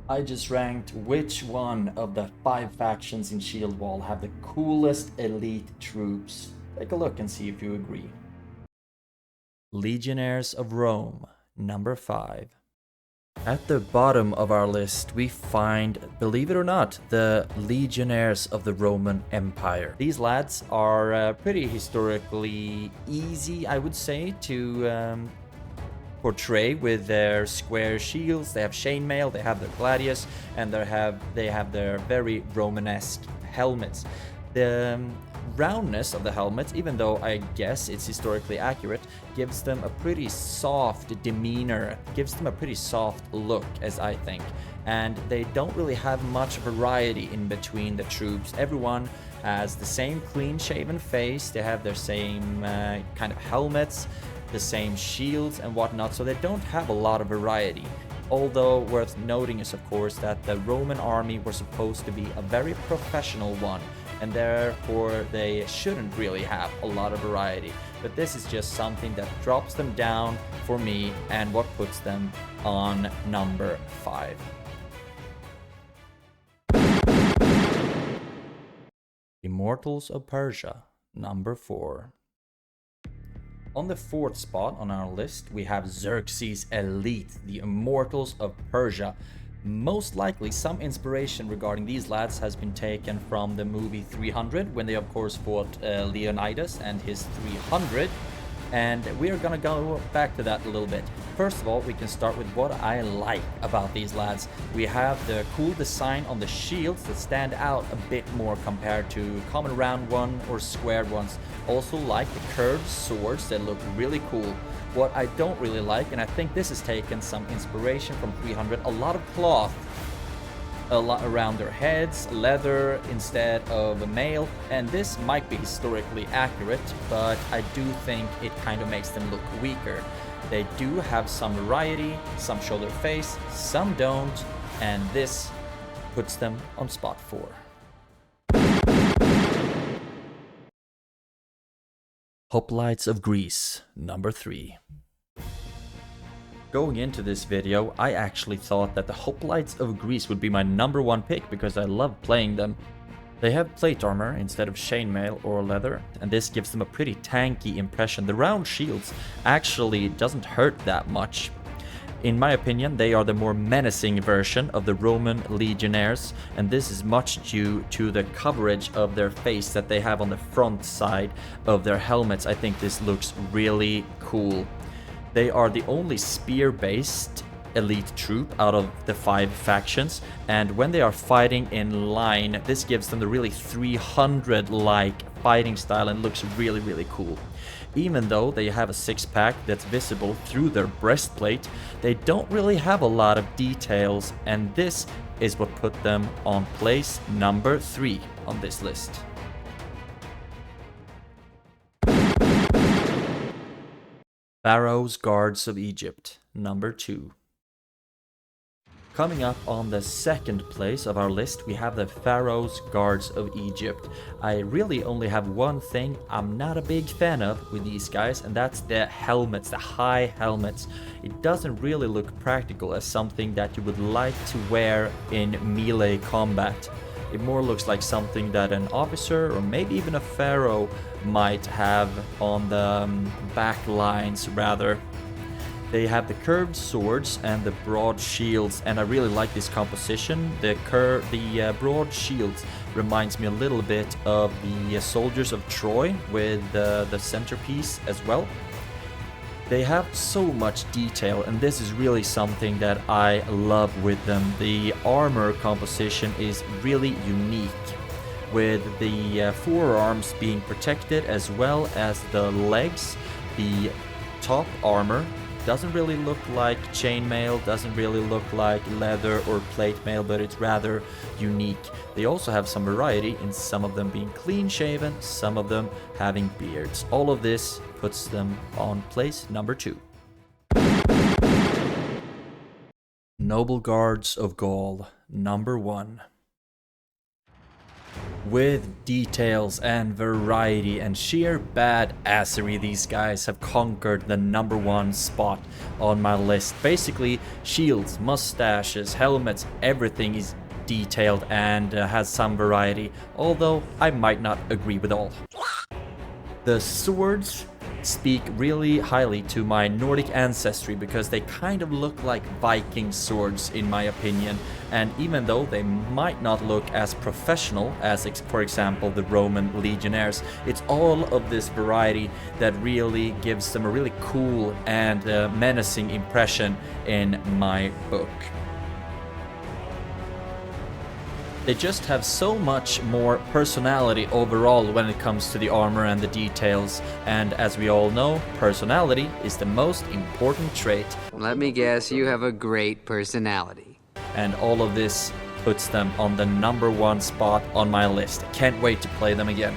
I just ranked which one of the 5 factions in Shieldwall have the coolest elite troops. Take a look and see if you agree. Legionnaires of Rome, number 5. At the bottom of our list, we find, believe it or not, the Legionnaires of the Roman Empire. These lads are pretty historically easy, I would say, to portray with their square shields. They have chainmail, they have their gladius, and they have their very Romanesque helmets. The roundness of the helmets, even though I guess it's historically accurate, gives them a pretty soft demeanor, gives them a pretty soft look, as I think. And they don't really have much variety in between the troops. Everyone has the same clean-shaven face, they have their same kind of helmets, the same shields and whatnot, so they don't have a lot of variety. Although worth noting is of course that the Roman army were supposed to be a very professional one, and therefore they shouldn't really have a lot of variety. But this is just something that drops them down for me and what puts them on number 5. Immortals of Persia, number 4. On the 4th spot on our list, we have Xerxes' Elite, the Immortals of Persia. Most likely some inspiration regarding these lads has been taken from the movie 300, when they of course fought Leonidas and his 300. And we are gonna go back to that a little bit. First of all, we can start with what I like about these lads. We have the cool design on the shields that stand out a bit more compared to common round one or squared ones. Also like the curved swords that look really cool. What I don't really like, and I think this has taken some inspiration from 300, a lot of cloth a lot around their heads, leather instead of a mail, and this might be historically accurate, but I do think it kind of makes them look weaker. They do have some variety, some show their face, some don't, and this puts them on spot 4. Hoplights of Greece, number 3. Going into this video, I actually thought that the Hoplights of Greece would be my number 1 pick because I love playing them. They have plate armor instead of chainmail or leather, and this gives them a pretty tanky impression. The round shields actually doesn't hurt that much. In my opinion, they are the more menacing version of the Roman legionnaires, and this is much due to the coverage of their face that they have on the front side of their helmets. I think this looks really cool. They are the only spear-based elite troop out of the 5 factions, and when they are fighting in line, this gives them the really 300-like fighting style and looks really, really cool. Even though they have a 6-pack that's visible through their breastplate, they don't really have a lot of details, and this is what put them on place number 3 on this list. Pharaohs Guards of Egypt, number 2. Coming up on the 2nd place of our list, we have the Pharaohs Guards of Egypt. I really only have one thing I'm not a big fan of with these guys, and that's the helmets, the high helmets. It doesn't really look practical as something that you would like to wear in melee combat. It more looks like something that an officer or maybe even a pharaoh might have on the back lines rather. They have the curved swords and the broad shields, and I really like this composition. The broad shields reminds me a little bit of the soldiers of Troy with the centerpiece as well. They have so much detail, and this is really something that I love with them. The armor composition is really unique, with the forearms being protected as well as the legs. The top armor doesn't really look like chainmail, doesn't really look like leather or plate mail, but it's rather unique. They also have some variety in some of them being clean shaven, some of them having beards. All of this puts them on place number 2. Noble Guards of Gaul, number 1. With details and variety and sheer badassery, these guys have conquered the #1 spot on my list. Basically, shields, mustaches, helmets, everything is detailed and has some variety, although I might not agree with all. The swords speak really highly to my Nordic ancestry because they kind of look like Viking swords in my opinion, and even though they might not look as professional as for example the Roman legionnaires, it's all of this variety that really gives them a really cool and menacing impression in my book. They just have so much more personality overall when it comes to the armor and the details, and as we all know, personality is the most important trait. Let me guess, you have a great personality. And all of this puts them on the #1 spot on my list. Can't wait to play them again.